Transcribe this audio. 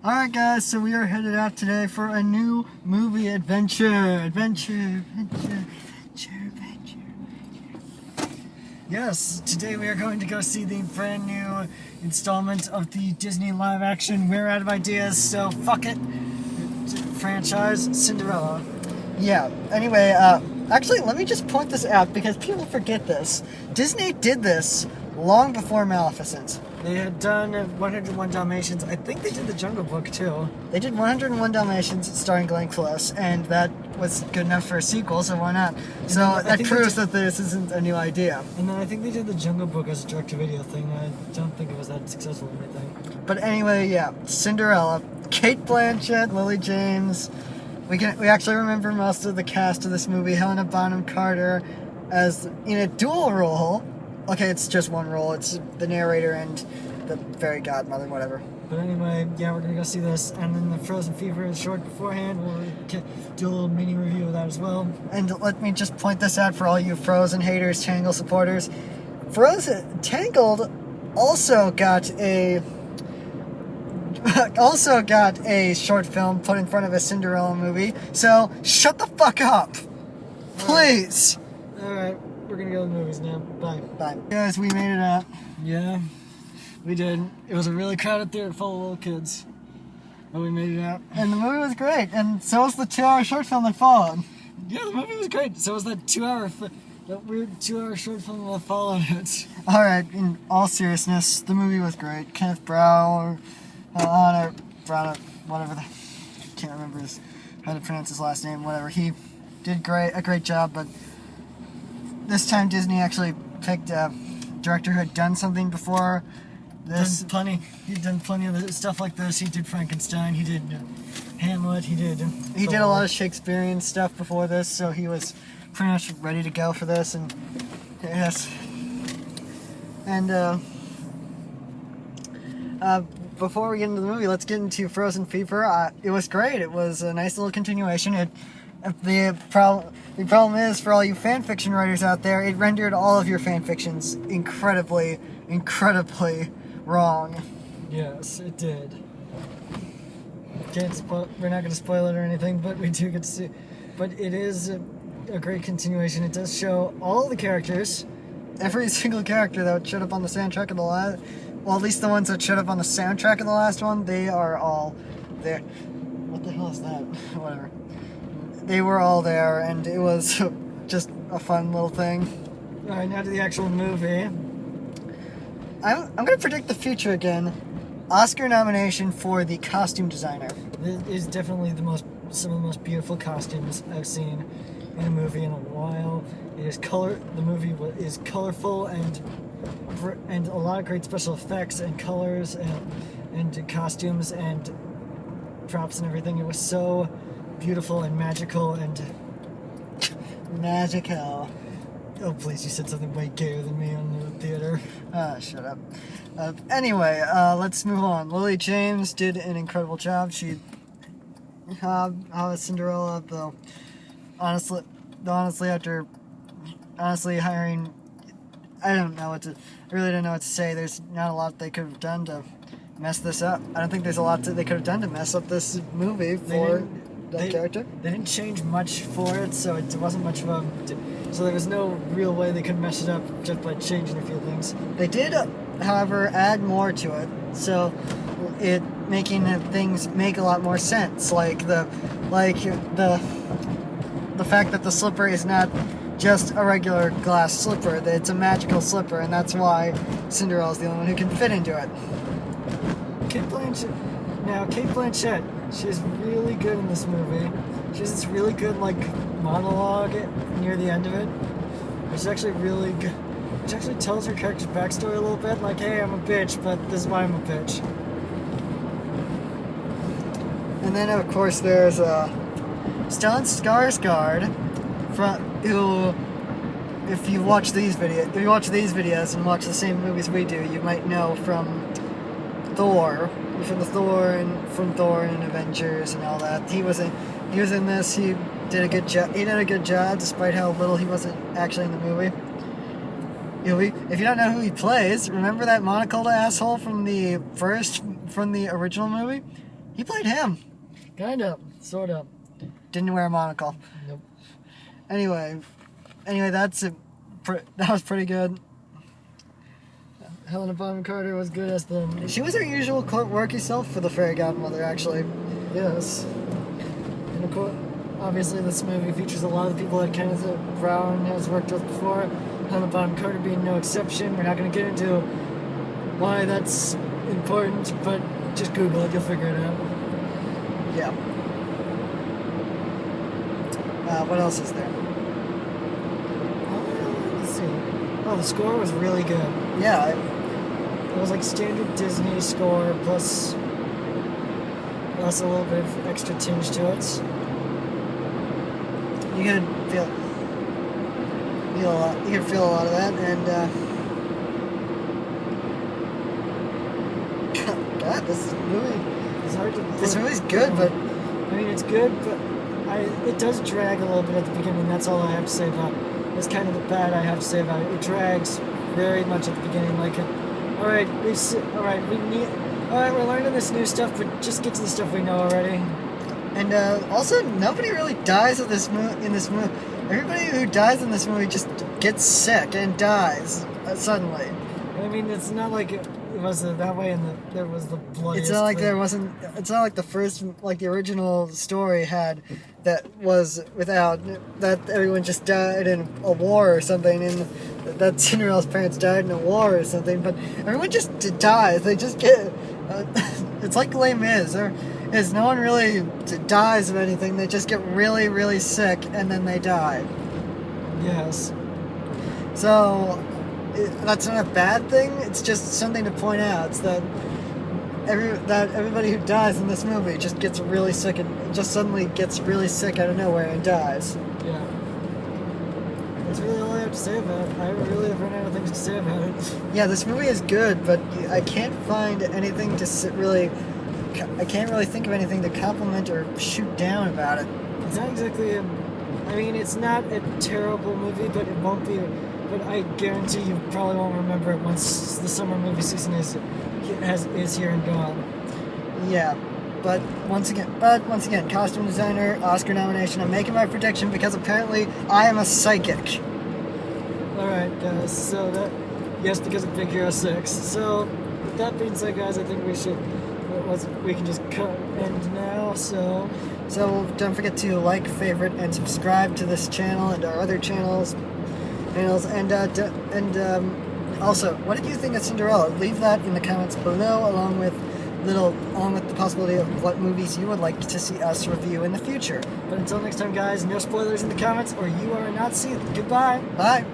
Alright guys, so we are headed out today for a new movie adventure. Yes, today we are going to go see the brand new installment of the Disney live action We're Out of Ideas, so fuck it franchise, Cinderella. Yeah, anyway, actually let me just point this out because people forget this. Disney did this long before Maleficent. They had done 101 Dalmatians. I think they did the Jungle Book too. They did 101 Dalmatians starring Glenn Close, and that was good enough for a sequel, so why not? And so that proves that this isn't a new idea. And then I think they did the Jungle Book as a direct-to-video thing. I don't think it was that successful or anything. But anyway, yeah, Cinderella, Kate Blanchett, Lily James. We actually remember most of the cast of this movie. Helena Bonham Carter as in a dual role. Okay, it's just one role. It's the narrator and the fairy godmother, whatever. But anyway, yeah, we're gonna go see this, and then the Frozen Fever short beforehand. We'll do a little mini review of that as well. And let me just point this out for all you Frozen haters, Tangled supporters. Tangled also got a short film put in front of a Cinderella movie. So shut the fuck up, please. All right. We're gonna go to the movies now. Bye. Bye. Guys, we made it out. Yeah, we did. It was a really crowded theater full of little kids. But we made it out. And the movie was great. And so was the 2-hour short film that followed. Yeah, the movie was great. So was that weird 2-hour short film that followed it. Alright, in all seriousness, the movie was great. Kenneth Branagh, whatever can't remember how to pronounce his last name, whatever. He did a great job, but this time Disney actually picked a director who had done something before this. He'd done plenty of stuff like this. He did Frankenstein, he did Hamlet, he did a lot of Shakespearean stuff before this, so he was pretty much ready to go for this. And yes, and before we get into the movie, let's get into Frozen Fever. It was great. It was a nice little continuation. The problem is, for all you fanfiction writers out there, it rendered all of your fanfictions incredibly wrong. Yes, it did. We're not going to spoil it or anything, but we do get to see. But it is a great continuation. It does show all the characters, every single character that showed up on the soundtrack of the last. Well, at least the ones that showed up on the soundtrack of the last one, they are all there. What the hell is that? Whatever. They were all there, and it was just a fun little thing. Alright, now to the actual movie. I'm going to predict the future again. Oscar nomination for the costume designer. It is definitely some of the most beautiful costumes I've seen in a movie in a while. The movie is colorful and a lot of great special effects and colors and costumes and props and everything. It was so beautiful and magical and magical. Oh please, you said something way gayer than me in the theater. Shut up. Anyway, let's move on. Lily James did an incredible job. She was Cinderella, though. Honestly, after hiring, I really don't know what to say. There's not a lot they could have done to mess this up. I don't think there's a lot that they could have done to mess up this movie for that character. They didn't change much for it, so it wasn't much of a... So there was no real way they could mess it up just by changing a few things. They did, however, add more to it, so it making things make a lot more sense. Like the fact that the slipper is not just a regular glass slipper, that it's a magical slipper, and that's why Cinderella's the only one who can fit into it. Kate Blanchett, she's really good in this movie. She has this really good, monologue near the end of it, which is actually really good. Which actually tells her character's backstory a little bit, like, hey, I'm a bitch, but this is why I'm a bitch. And then, of course, there's Stellan Skarsgård, who, if you watch these videos and watch the same movies we do, you might know from Thor and Avengers and all that. He was in this. He did a good job, despite how little he wasn't actually in the movie. If you don't know who he plays, remember that monocled asshole from the original movie? He played him. Kind of, sort of. Didn't wear a monocle. Nope. Anyway, that's it. That was pretty good. Helena Bonham Carter was good as the... She was her usual quirky self for the fairy godmother, actually. Yes. And of course, obviously this movie features a lot of the people that Kenneth Brown has worked with before. Helena Bonham Carter being no exception. We're not going to get into why that's important, but just Google it, you'll figure it out. Yeah. What else is there? Let's see. Oh, the score was really good. Yeah. It was like standard Disney score plus a little bit of extra tinge to it. You can feel a lot. You can feel a lot of that, and God, this movie. It's hard to. This movie's good, but I mean, it's good, but it does drag a little bit at the beginning. That's all I have to say about it. It's kind of the bad I have to say about it. It drags very much at the beginning. Like, all right, we're learning this new stuff, but just get to the stuff we know already. And also, nobody really dies in this movie. Everybody who dies in this movie just gets sick and dies suddenly. I mean, it's not like it was that way, and there was the bloodiest. It's not like there wasn't. It's not like the first, like the original story had, that was without that everyone just died in a war or something, and that Cinderella's parents died in a war or something. But everyone just dies. They just get. It's like Les Mis. Is no one really dies of anything. They just get really, really sick and then they die. Yes. So that's not a bad thing. It's just something to point out. It's that everybody who dies in this movie just gets really sick and just suddenly gets really sick out of nowhere and dies. Yeah. That's really all I have to say about it. I really have run out of things to say about it. Yeah, this movie is good, but I can't find anything to really. I can't really think of anything to compliment or shoot down about it. It's not exactly I mean, it's not a terrible movie, but it won't be. But I guarantee you probably won't remember it once the summer movie season is here and gone. Yeah, but once again, costume designer, Oscar nomination. I'm making my prediction because apparently I am a psychic. All right, guys. So yes, because of Big Hero 6. So with that being said, guys, I think we can just end now. So don't forget to like, favorite, and subscribe to this channel and our other channels. And also, what did you think of Cinderella? Leave that in the comments below, along with the possibility of what movies you would like to see us review in the future. But until next time, guys, no spoilers in the comments, or you are a Nazi. Goodbye. Bye.